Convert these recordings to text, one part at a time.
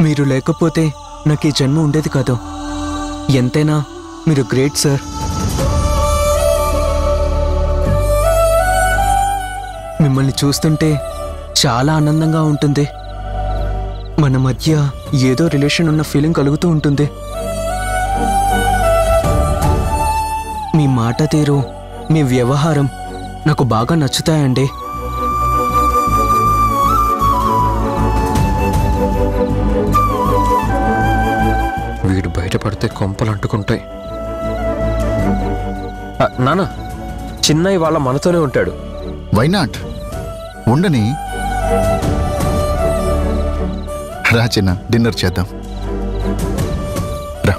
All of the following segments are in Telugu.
మీరు లేకపోతే నాకు ఈ జన్మ ఉండేది కాదు. ఎంతైనా మీరు గ్రేట్ సార్. మిమ్మల్ని చూస్తుంటే చాలా ఆనందంగా ఉంటుంది. మన మధ్య ఏదో రిలేషన్ ఉన్న ఫీలింగ్ కలుగుతూ ఉంటుంది. మీ మాట తీరు, మీ వ్యవహారం నాకు బాగా నచ్చుతాయండి. వీడు బయటపడితే కొంపలు అంటుకుంటాయి. నాన్న, చిన్నయ్య వాళ్ళ మనతోనే ఉంటాడు. Why not? ఉండని. రా చిన్న, డిన్నర్ చేద్దాం. రా.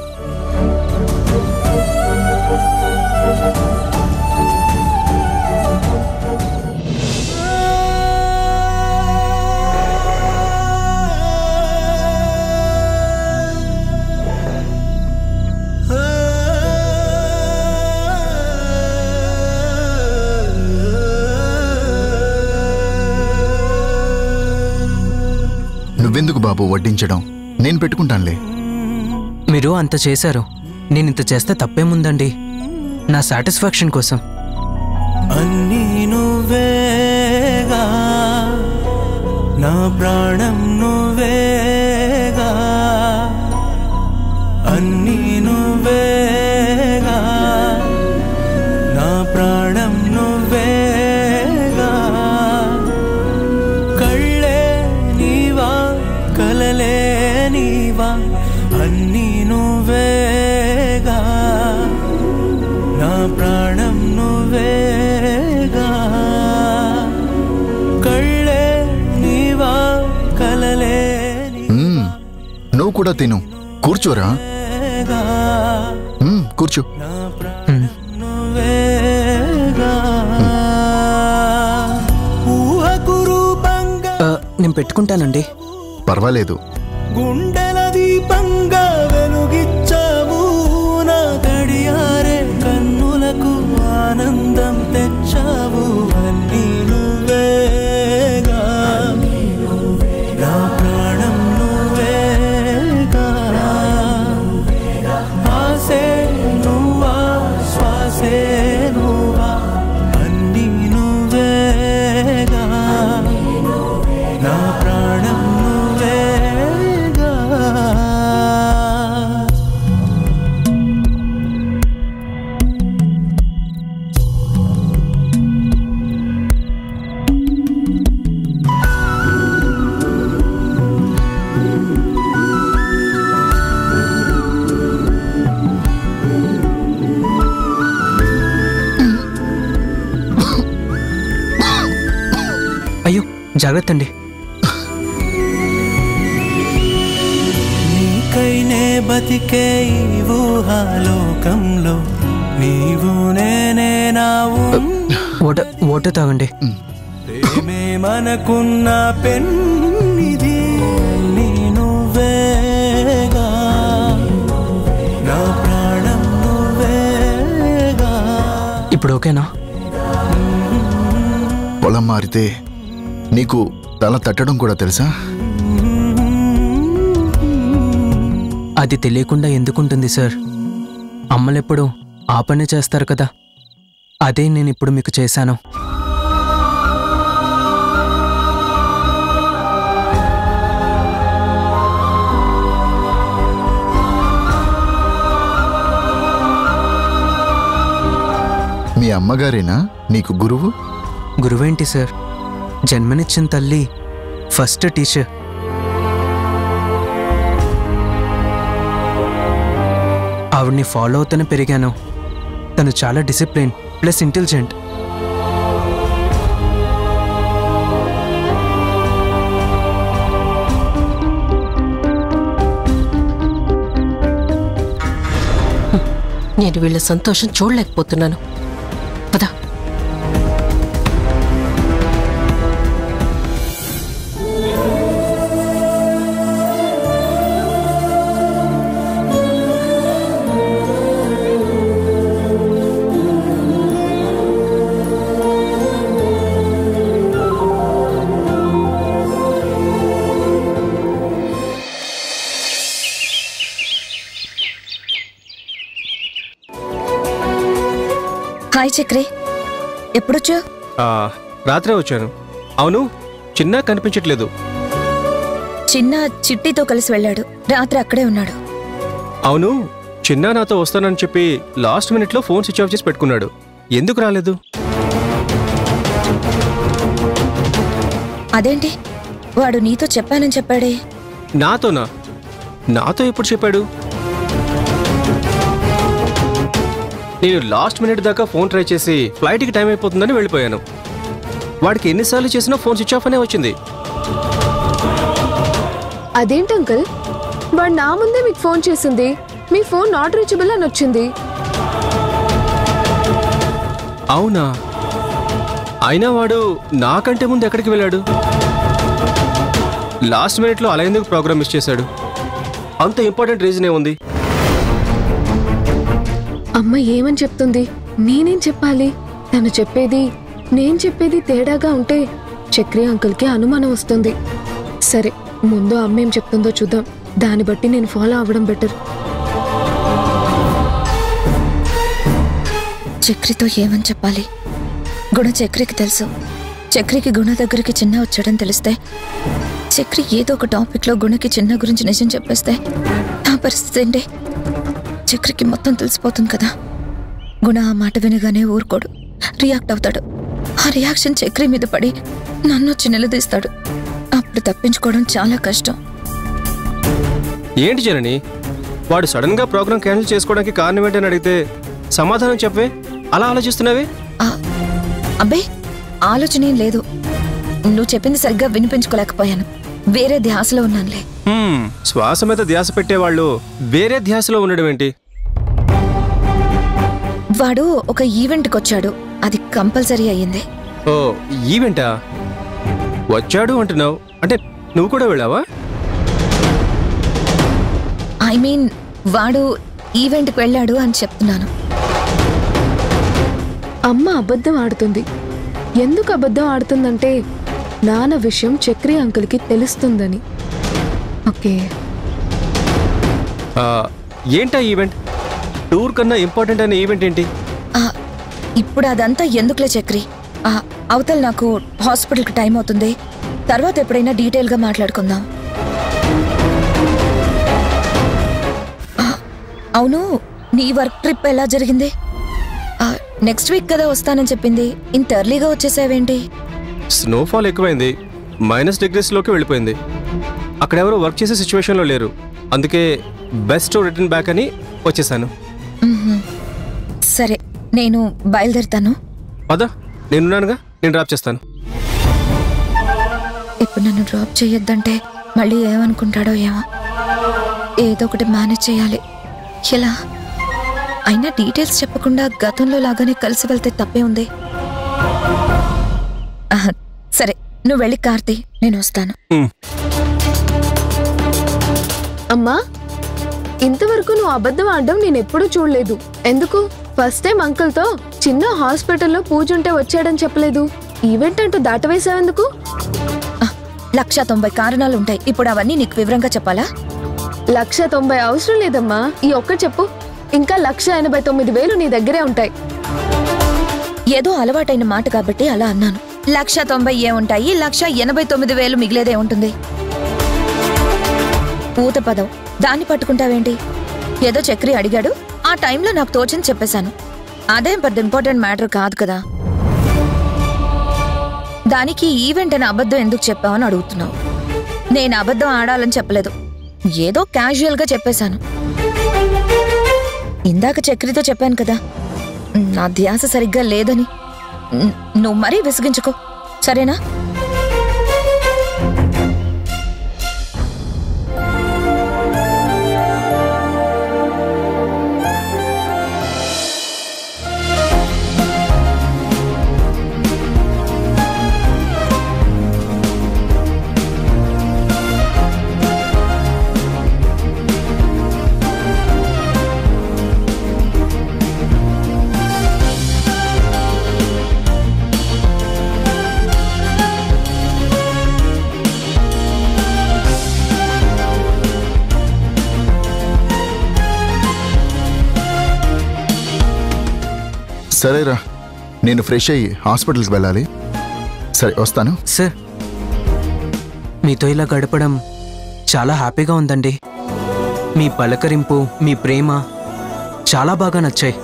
నువ్వెందుకు బాబు వడ్డించడం? నేను పెట్టుకుంటానులే. మీరు అంత చేశారు, నేను ఇంత చేస్తే తప్పేముందండి? నా సాటిస్ఫాక్షన్ కోసం. అన్నీ నువ్వేగా, నా ప్రాణం నువ్వేగా, అన్నీ నువ్వేగా, నా ప్రాణం నువ్వేగా, కళ్ళే నీవా కలలే నీవా, అన్నీ నువ్వేగా, నా ప్రాణం నువ్వేగా, కళ్ళే నీవా కలలే నువ్వు కూడా తిను. కూర్చోరా. కూర్చో. నేను పెట్టుకుంటానండి. పర్వాలేదు. గుండెల దీపంగా వెలుగిచ్చావు, నా గడియారే కన్నులకు ఆనందం తెచ్చావు, అన్నీ నువ్వేగా, నా ప్రాణం నువ్వేగా, ఆసే నువ్వా శ్వాసే నువ్వా, అన్నీ నువ్వేగా, నా ప్రాణం నువ్వేగా. అయ్యో జాగ్రత్త అండి. నీకైనే బతికే ఈ ఊహాలోకంలో నీవు నేనే నావు, వాటర్ తాగండి. ప్రేమే మనకున్న పెన్నిది, నీ నువ్వేగా, నా ప్రాణం నువ్వేగా. ఇప్పుడు ఓకేనా? పొలం మారితే నీకు తల తట్టడం కూడా తెలుసా? అది తెలియకుండా ఎందుకుంటుంది సార్? అమ్మలెప్పుడు ఆ పనే చేస్తారు కదా, అదే నేను ఇప్పుడు మీకు చేశాను. మీ అమ్మగారేనా నీకు గురువు? గురువేంటి సార్, జన్మనిచ్చిన తల్లి ఫస్ట్ టీచర్. ఆవిడ్ని ఫాలో అవుతూనే పెరిగాను. తను చాలా డిసిప్లిన్ ప్లస్ ఇంటెలిజెంట్. నేను వీళ్ళ సంతోషం చూడలేకపోతున్నాను. పదా. హాయ్ చక్రి, ఎప్పుడొచ్చా? రాత్రే వచ్చాను. అవును, చిన్న కనిపించట్లేదు. చిన్న చిట్టితో కలిసి వెళ్ళాడు. రాత్రి అక్కడే ఉన్నాడు. అవును, చిన్న నాతో వస్తానని చెప్పి లాస్ట్ మినిట్లో ఫోన్ స్విచ్ ఆఫ్ చేసి పెట్టుకున్నాడు. ఎందుకు రాలేదు? అదేంటి, వాడు నీతో చెప్పానని చెప్పాడే. నాతోనా? నాతో ఎప్పుడు చెప్పాడు? నేను లాస్ట్ మినిట్ దాకా ఫోన్ ట్రై చేసి ఫ్లైట్కి టైం అయిపోతుందని వెళ్ళిపోయాను. వాడికి ఎన్నిసార్లు చేసినా ఫోన్ స్విచ్ ఆఫ్ అనే వచ్చింది. అదేంటి అంకుల్, వాడు నా ముందే మీకు ఫోన్ చేసింది, మీ ఫోన్ నాట్ రీచబుల్ అని వచ్చింది. అవునా? అయినా వాడు నాకంటే ముందు ఎక్కడికి వెళ్ళాడు? లాస్ట్ మినిట్లో అలా ఎందుకు ప్రోగ్రామ్ మిస్ చేశాడు? అంత ఇంపార్టెంట్ రీజన్ ఏముంది? అమ్మ ఏమని చెప్తుంది, నేనేం చెప్పాలి? తను చెప్పేది నేను చెప్పేది తేడాగా ఉంటే చక్రి అంకుల్కి అనుమానం వస్తుంది. సరే, ముందు అమ్మ ఏం చెప్తుందో చూద్దాం, దాన్ని బట్టి నేను ఫాలో అవ్వడం బెటర్. చక్రితో ఏమని చెప్పాలి? గుణ చక్రికి తెలుసు. చక్రికి గుణ దగ్గరికి చిన్న వచ్చాడని తెలిస్తే, చక్రి ఏదో ఒక టాపిక్లో గుణకి చిన్న గురించి నిజం చెప్పేస్తే నా పరిస్థితి ఏంటి? చక్రికి మొత్తం తెలిసిపోతుంది కదా. గుణ ఆ మాట వినగానే ఊరుకోడు, రియాక్ట్ అవుతాడు. ఆ రియాక్షన్ చక్రి మీద పడి నన్ను వచ్చి నిలదీస్తాడు. అప్పుడు తప్పించుకోవడం చాలా కష్టం. ఏంటి జనని, వాడు సడన్ గా ప్రోగ్రామ్ క్యాన్సిల్ చేసుకోవడానికి కారణం ఏంటని అడిగితే సమాధానం చెప్పవే? అలా ఆలోచిస్తున్నావే? అబ్బే, ఆలోచన ఏం లేదు. నువ్వు చెప్పింది సరిగ్గా వినిపించుకోలేకపోయాను. వేరే ధ్యాసలో ఉన్నానులే. శ్వాస మీద ధ్యాస పెట్టేవాళ్ళు వేరే ధ్యాసలో ఉండడం ఏంటి? వాడు ఒక ఈవెంట్కి వచ్చాడు, అది కంపల్సరీ అయ్యింది. ఓ, ఈవెంటా? వచ్చాడు అంటున్నావు అంటే నువ్వు కూడా వెళ్ళావా? ఐ మీన్, వాడు ఈవెంట్కి వెళ్ళాడు అని చెప్తున్నాను. అమ్మ అబద్ధం ఆడుతుంది. ఎందుకు అబద్ధం ఆడుతుందంటే నాన్న విషయం చక్రి అంకుల్కి తెలుస్తుందని. ఓకే, ఏంటా ఈవెంట్? టూర్ కన్నా ఇంపార్టెంట్ అయిన ఈవెంట్ ఏంటి? ఇప్పుడు అదంతా ఎందుకులే చక్రి. అవతల నాకు హాస్పిటల్కి టైం అవుతుంది. తర్వాత ఎప్పుడైనా డీటెయిల్గా మాట్లాడుకుందాం. అవును, నీ వర్క్ ట్రిప్ ఎలా జరిగింది? నెక్స్ట్ వీక్ కదా వస్తానని చెప్పింది, ఇంత ఎర్లీగా వచ్చేసావేంటి? స్నోఫాల్ ఎక్కువైంది, -డిగ్రీస్లోకి వెళ్ళిపోయింది. అక్కడెవరో వర్క్ చేసే సిచ్యువేషన్లో లేరు, అందుకే బెస్ట్ రిటర్న్ బ్యాక్ అని వచ్చేసాను. సరే, నేను బయలుదేరుతాను. పదా, నేనున్నానుగా, నేను డ్రాప్ చేస్తాను. ఇప్పుడు నన్ను డ్రాప్ చేయొద్దంటే మళ్ళీ ఏమనుకుంటాడో ఏమో. ఏదో ఒకటి మేనేజ్ చేయాలి. ఎలా అయినా డీటెయిల్స్ చెప్పకుండా గతంలో లాగానే కలిసి వెళ్తే తప్పే ఉంది. సరే, నువ్వు వెళ్ళి కార్తీ, నేను వస్తాను. అమ్మా, ఇంతవరకు నువ్వు అబద్ధం ఆడడం నేను ఎప్పుడూ చూడలేదు. ఎందుకు ఫస్ట్ టైం అంకుల్తో చిన్న హాస్పిటల్లో పూజ ఉంటే వచ్చాడని చెప్పలేదు, ఈవెంట్ అంటూ దాటవేసావెందుకు? 190 కారణాలు ఉంటాయి. ఇప్పుడు అవన్నీ నీకు వివరంగా చెప్పాలా? 190 అవసరం లేదమ్మా, ఈ ఒక్కటి చెప్పు. ఇంకా 189,000 నీ దగ్గరే ఉంటాయి. ఏదో అలవాటైన మాట కాబట్టి అలా అన్నాను. 190 ఏముంటాయి? 189,000 మిగిలేదే ఉంటుంది. ఊత పదం, దాన్ని పట్టుకుంటావేంటి? ఏదో చక్రి అడిగాడు, ఆ టైంలో నాకు తోచని చెప్పేశాను. అదేం పెద్ద ఇంపార్టెంట్ మ్యాటర్ కాదు కదా. దానికి ఈవెంట్ అని అబద్ధం ఎందుకు చెప్పావని అడుగుతున్నావు. నేను అబద్ధం ఆడాలని చెప్పలేదు, ఏదో క్యాజువల్గా చెప్పేశాను. ఇందాక చక్రితో చెప్పాను కదా, నా ధ్యాస సరిగ్గా లేదని. నువ్వు మరీ విసిగించుకో, సరేనా? సరేరా, నేను ఫ్రెష్ అయ్యి హాస్పిటల్కి వెళ్ళాలి. సరే వస్తాను. సార్, మీతో ఇలా గడపడం చాలా హ్యాపీగా ఉందండి. మీ పలకరింపు, మీ ప్రేమ చాలా బాగా నచ్చాయి.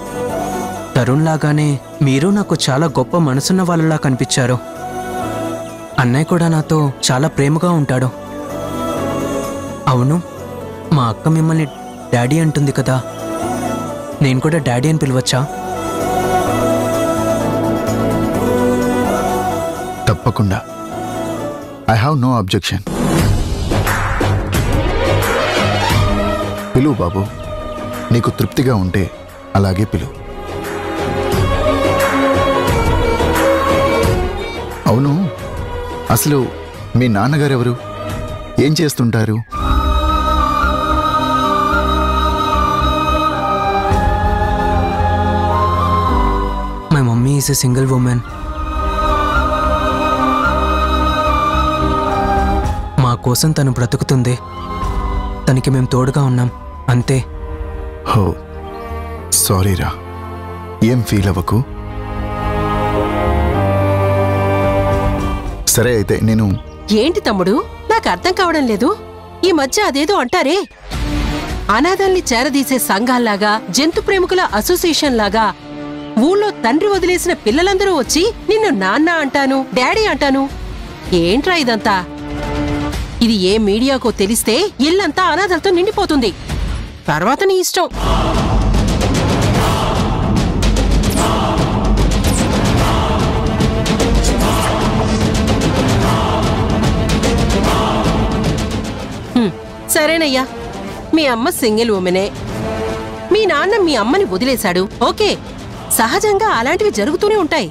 తరుణ్ లాగానే మీరు నాకు చాలా గొప్ప మనసున్న వాళ్ళలా కనిపించారు. అన్నయ్య కూడా నాతో చాలా ప్రేమగా ఉంటాడు. అవును, మా అక్క మిమ్మల్ని డాడీ అంటుంది కదా, నేను కూడా డాడీ అని పిలవచ్చా? తప్పకుండా. I have no objection. పిలువు బాబు, నీకు తృప్తిగా ఉంటే అలాగే పిలువు. అవును, అసలు మీ నాన్నగారు ఎవరు? ఏం చేస్తుంటారు? My mummy is a single women. మా కోసం తను బ్రతుకుతుంది. తనకి మేము తోడుగా ఉన్నాం, అంతే. హో, సారీరా. ఏం ఫీల్ అవ్వకు. సరే అయితే నేను... ఏంటి తమ్ముడు, నాకు అర్థం కావడం లేదు. ఈ మధ్య అదేదో అంటారే, అనాథల్ని చేరదీసే సంఘాల్లాగా, జంతు ప్రేమికుల అసోసియేషన్ లాగా ఊళ్ళో తండ్రి వదిలేసిన పిల్లలందరూ వచ్చి నిన్ను నాన్న అంటాను, డాడీ అంటాను. ఏంట్రా ఇదంతా? ఇది ఏ మీడియాకో తెలిస్తే ఇల్లంతా అనాథలతో నిండిపోతుంది. తర్వాత నీ ఇష్టం. సరేనయ్యా, మీ అమ్మ సింగిల్ ఉమెనే, మీ నాన్న మీ అమ్మని వదిలేశాడు. ఓకే, సహజంగా అలాంటివి జరుగుతూనే ఉంటాయి.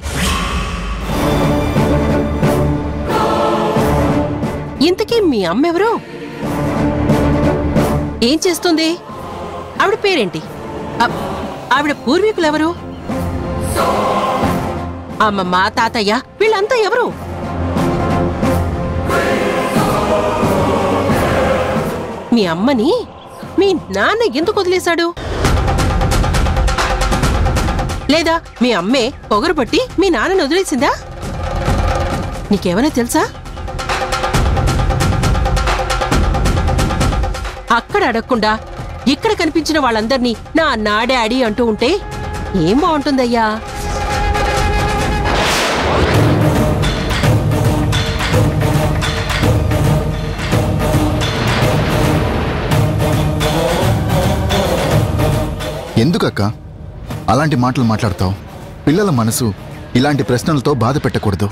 ఇంతకీ మీ అమ్మెవరు? ఏం చేస్తుంది? ఆవిడ పేరేంటి? ఆవిడ పూర్వీకులెవరు? అమ్మమ్మ, తాతయ్య వీళ్ళంతా ఎవరు? మీ అమ్మని మీ నాన్న ఎందుకు వదిలేశాడు? లేదా మీ అమ్మే పొగరుపట్టి మీ నాన్నని వదిలేసిందా? నీకేమైనా తెలుసా? అక్కడ అడగకుండా ఇక్కడ కనిపించిన వాళ్ళందర్నీ నా డాడీ అంటూ ఉంటే ఏం బాగుంటుందయ్యా? ఎందుకక్క అలాంటి మాటలు మాట్లాడతావు? పిల్లల మనసు ఇలాంటి ప్రశ్నలతో బాధ పెట్టకూడదు.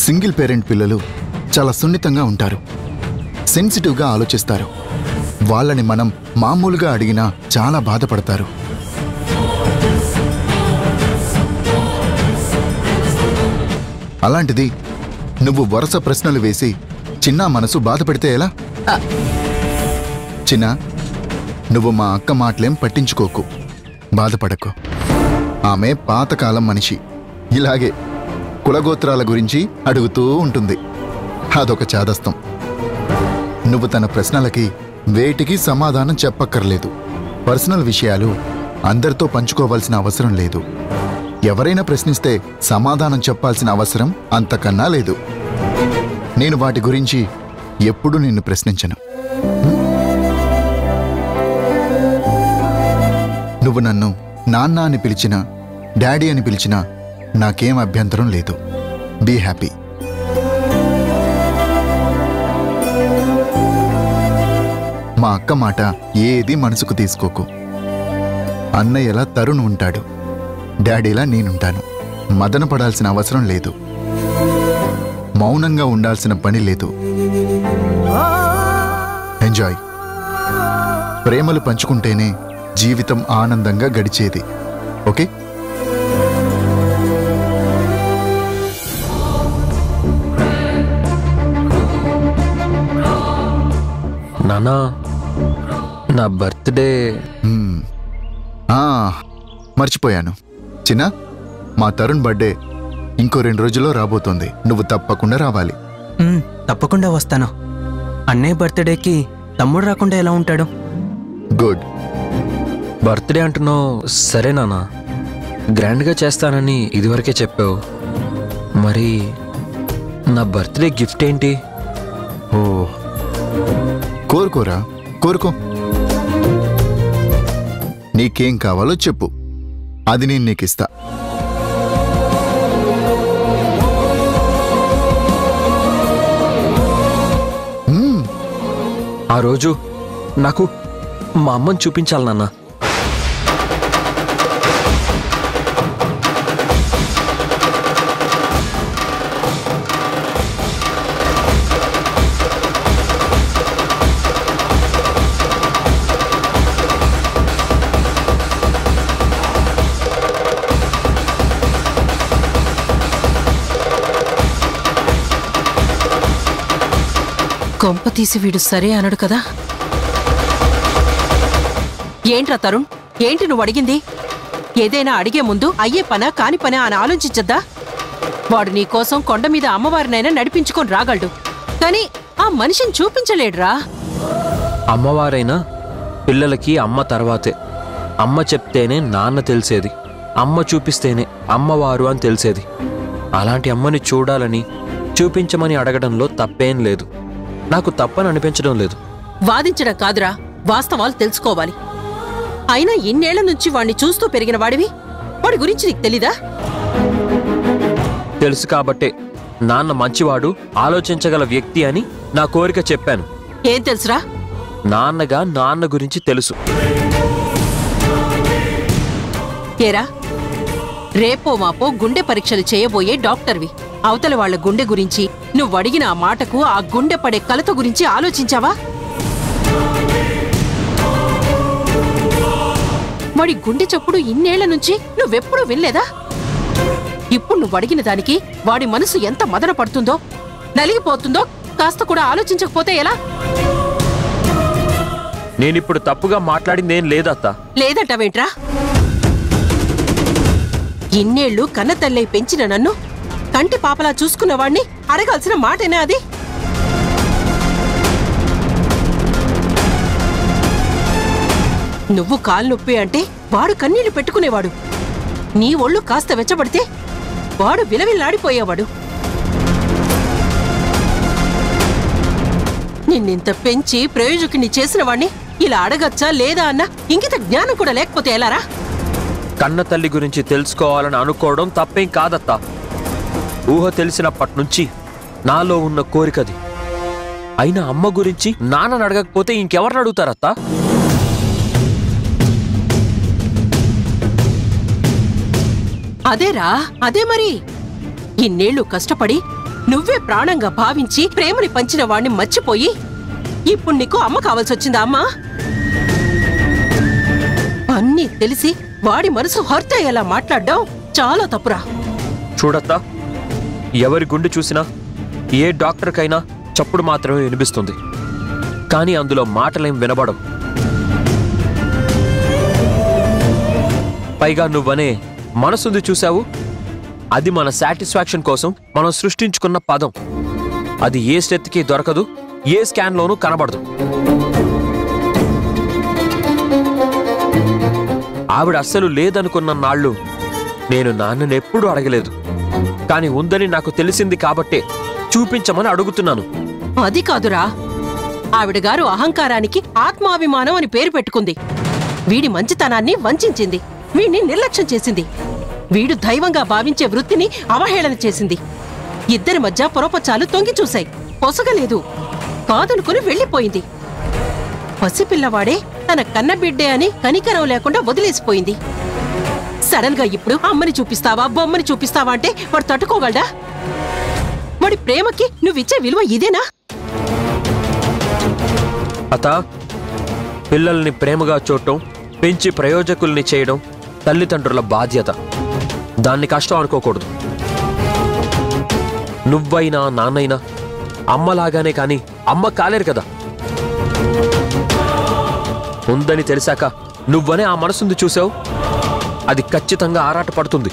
సింగిల్ పేరెంట్ పిల్లలు చాలా సున్నితంగా ఉంటారు, సెన్సిటివ్గా ఆలోచిస్తారు. వాళ్ళని మనం మామూలుగా అడిగినా చాలా బాధపడతారు. అలాంటిది నువ్వు వరుస ప్రశ్నలు వేసి చిన్న మనసు బాధ పెడితే ఎలా? చిన్న, నువ్వు మా అక్క మాటలేం పట్టించుకోకు, బాధపడకు. ఆమె పాతకాలం మనిషి, ఇలాగే కులగోత్రాల గురించి అడుగుతూ ఉంటుంది. అదొక చాదస్తం. నువ్వు తన ప్రశ్నలకి వేటికి సమాధానం చెప్పక్కర్లేదు. పర్సనల్ విషయాలు అందరితో పంచుకోవాల్సిన అవసరం లేదు. ఎవరైనా ప్రశ్నిస్తే సమాధానం చెప్పాల్సిన అవసరం అంతకన్నా లేదు. నేను వాటి గురించి ఎప్పుడూ నిన్ను ప్రశ్నించను. నువ్వు నన్ను నాన్న అని పిలిచినా, డాడీ అని పిలిచినా నాకేం అభ్యంతరం లేదు. Be happy. మా అక్క మాట ఏది మనసుకు తీసుకోకు. అన్నయ్యలా తరుణ్ ఉంటాడు, డాడీలా నేనుంటాను. మదన పడాల్సిన అవసరం లేదు, మౌనంగా ఉండాల్సిన పని లేదు. ఎంజాయ్. ప్రేమలు పంచుకుంటేనే జీవితం ఆనందంగా గడిచేది. ఓకే? నానా, నా బర్త్డే... మర్చిపోయాను చిన్న, మా తరుణ్ బర్త్డే ఇంకో 2 రోజుల్లో రాబోతోంది. నువ్వు తప్పకుండా రావాలి. తప్పకుండా వస్తాను. అన్నయ్య బర్త్డేకి తమ్ముడు రాకుండా ఎలా ఉంటాడు? గుడ్. బర్త్డే అంటున్నావు, సరే నాన్న, గ్రాండ్గా చేస్తానని ఇదివరకే చెప్పావు. మరి నా బర్త్డే గిఫ్ట్ ఏంటి? ఓ, కోరుకోరా, కోరుకో. నీకేం కావాలో చెప్పు, అది నేను నీకిస్తా. ఆ రోజు నాకు మా అమ్మని చూపించాలి నాన్న. కొంప తీసి వీడు సరే అనడు కదా. ఏంట్రా తరుణ్, ఏంటి నువ్వు అడిగింది? ఏదైనా అడిగే ముందు అయ్యే పనా కాని పనా అని ఆలోచించద్దా? వాడు నీకోసం కొండ మీద అమ్మవారినైనా నడిపించుకొని రాగలడు, కానీ ఆ మనిషిని చూపించలేడురా. అమ్మవారైనా పిల్లలకి అమ్మ తర్వాతే. అమ్మ చెప్తేనే నాన్న తెలిసేది, అమ్మ చూపిస్తేనే అమ్మవారు అని తెలిసేది. అలాంటి అమ్మని చూడాలని చూపించమని అడగడంలో తప్పేం లేదు. నాకు తప్పని అనిపించడం లేదు. వాదించడం కాదురా, వాస్తవాలు తెలుసుకోవాలి. అయినా ఇన్నేళ్ల నుంచి వాణ్ణి చూస్తూ పెరిగిన వాడివి, వాడి గురించి నీకు తెలీదా? తెలుసు కాబట్టే నాన్న మంచివాడు, ఆలోచించగల వ్యక్తి అని నా కోరిక చెప్పాను. ఏం తెలుసురా? నాన్నగా నాన్న గురించి తెలుసు. ఏరా, రేపో మాపో గుండె పరీక్షలు చేయబోయే డాక్టర్వి. అవతల వాళ్ల గుండె గురించి నువ్వు అడిగిన ఆ మాటకు ఆ గుండె పడే కలత గురించి ఆలోచించావా? వాడి గుండె చప్పుడు ఇన్నేళ్ల నుంచి నువ్వెప్పుడూ వినలేదా? ఇప్పుడు నువ్వు అడిగిన దానికి వాడి మనసు ఎంత మదన పడుతుందో, నలిగిపోతుందో కాస్త కూడా ఆలోచించకపోతే ఎలా? నేనిప్పుడు తప్పుగా మాట్లాడిందేం లేదత్తా. లేదంటావేంట్రా? ఇన్నేళ్లు కన్నతల్లై పెంచిన నన్ను కంటి పాపలా చూసుకున్నవాణ్ణి అడగాల్సిన మాటేనా అది? నువ్వు కాలు నొప్పి అంటే వాడు కన్నీళ్లు పెట్టుకునేవాడు. నీ ఒళ్ళు కాస్త వెచ్చబడితే వాడు విలవిల్లాడిపోయేవాడు. నిన్నింత పెంచి ప్రయోజకుని చేసిన వాణ్ణి ఇలా అడగచ్చా లేదా అన్న ఇంకిత జ్ఞానం కూడా లేకపోతే ఎలారా? కన్న తల్లి గురించి తెలుసుకోవాలని అనుకోవడం తప్పేం కాదత్తా. ఊహ తెలిసినప్పటి నుంచి నాలో ఉన్న కోరికది. అయినా అమ్మ గురించి నాన్నని అడగకపోతే ఇంకెవరిని అడుగుతారత్తా? అదేరా, అదే మరి. ఇన్నేళ్లు కష్టపడి నువ్వే ప్రాణంగా భావించి ప్రేమని పంచిన వాణ్ణి మర్చిపోయి ఇప్పుడు నీకు అమ్మ కావాల్సొచ్చిందా? అమ్మా, అన్నీ తెలిసి వాడి మనసు హర్ట్ అయ్యేలా మాట్లాడ్డావు చాలా తప్పురా. చూడత్తా, ఎవరి గుండె చూసినా ఏ డాక్టర్కైనా చప్పుడు మాత్రమే వినిపిస్తుంది, కానీ అందులో మాటలేం వినబడం. పైగా నువ్వనే మనసుంది చూశావు, అది మన సాటిస్ఫాక్షన్ కోసం మనం సృష్టించుకున్న పదం. అది ఏ స్టెత్కి దొరకదు, ఏ స్కాన్లోనూ కనబడదు. ఆవిడ అస్సలు లేదనుకున్న నాళ్ళు నేను నాన్నని ఎప్పుడూ అడగలేదు, కానీ ఉందని నాకు తెలిసింది కాబట్టే చూపించమని అడుగుతున్నాను. అది కాదురా, ఆవిడగారు అహంకారానికి ఆత్మాభిమానం అని పేరు పెట్టుకుంది. వీడి మంచితనాన్ని వంచింది, వీడిని నిర్లక్ష్యం చేసింది. వీడు దైవంగా భావించే వృత్తిని అవహేళన చేసింది. ఇద్దరి మధ్య పొరపచ్చాలు తొంగి చూశాయి, పొసగలేదు, కాదనుకుని వెళ్లిపోయింది. పసిపిల్లవాడే తన కన్నబిడ్డే అని కనికరం లేకుండా వదిలేసిపోయింది. సడన్ గా ఇప్పుడు అమ్మని చూపిస్తావా బొమ్మని చూపిస్తావా అంటే వాడు తట్టుకోగలడా? వాడి ప్రేమకి నువ్విచ్చే విలువ ఇదేనా? అత పిల్లల్ని ప్రేమగా చూడటం, పెంచి ప్రయోజకుల్ని చేయడం తల్లిదండ్రుల బాధ్యత. దాన్ని కష్టం అనుకోకూడదు. నువ్వైనా నాన్నైనా అమ్మలాగానే కానీ అమ్మ కాలేరు కదా. ఉందని తెలిసాక నువ్వనే ఆ మనసుంది చూసావు, అది ఖచ్చితంగా ఆరాటపడుతుంది.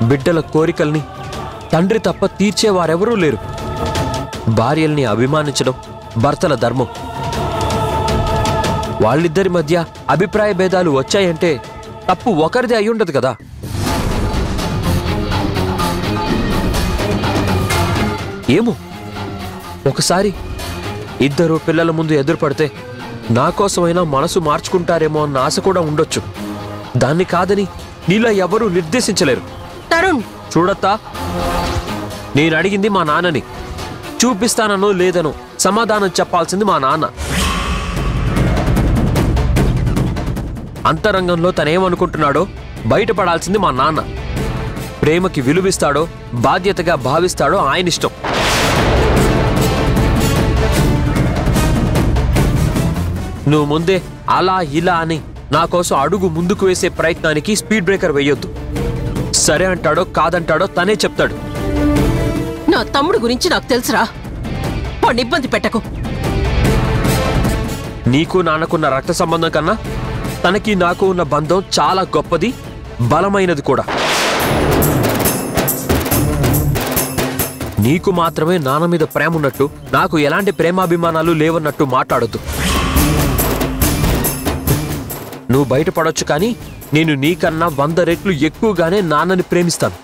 బిడ్డల కోరికల్ని తండ్రి తప్ప తీర్చేవారెవరూ లేరు. భార్యల్ని అభిమానించడం భర్తల ధర్మం. వాళ్ళిద్దరి మధ్య అభిప్రాయ భేదాలు వచ్చాయంటే తప్పు ఒకరిదే అయ్యుండదు కదా. ఏమో, ఒకసారి ఇద్దరు పిల్లల ముందు ఎదురుపడితే నా కోసమైనా మనసు మార్చుకుంటారేమో అన్న ఆశ కూడా ఉండొచ్చు. దాన్ని కాదని నీలా ఎవరూ నిర్దేశించలేరు. తరుణ్, చూడత్తా, నేను అడిగింది మా నాన్నని. చూపిస్తానో లేదనో సమాధానం చెప్పాల్సింది మా నాన్న. అంతరంగంలో తనేమనుకుంటున్నాడో బయటపడాల్సింది మా నాన్న. ప్రేమకి విలువిస్తాడో బాధ్యతగా భావిస్తాడో ఆయనిష్టం. నువ్వు ముందే అలా ఇలా అని నా కోసం అడుగు ముందుకు వేసే ప్రయత్నానికి స్పీడ్ బ్రేకర్ వేయొద్దు. సరే అంటాడో కాదంటాడో తనే చెప్తాడు. నా తమ్ముడు గురించి నాకు తెలుసురా, వాడిని ఇబ్బంది పెట్టకు. నీకు నాన్నకున్న రక్త సంబంధం కన్నా తనకి నాకు ఉన్న బంధం చాలా గొప్పది, బలమైనది కూడా. నీకు మాత్రమే నాన్న మీద ప్రేమ ఉన్నట్టు, నాకు ఎలాంటి ప్రేమాభిమానాలు లేవన్నట్టు మాట్లాడొద్దు. నువ్వు బయటపడొచ్చు, కానీ నేను నీకన్నా 100 రెట్లు ఎక్కువగానే నాన్నని ప్రేమిస్తాను.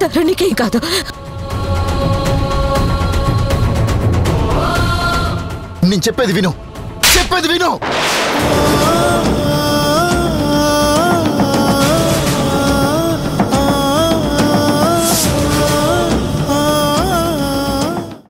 తరుణికేం కాదు. నేను చెప్పేది విను.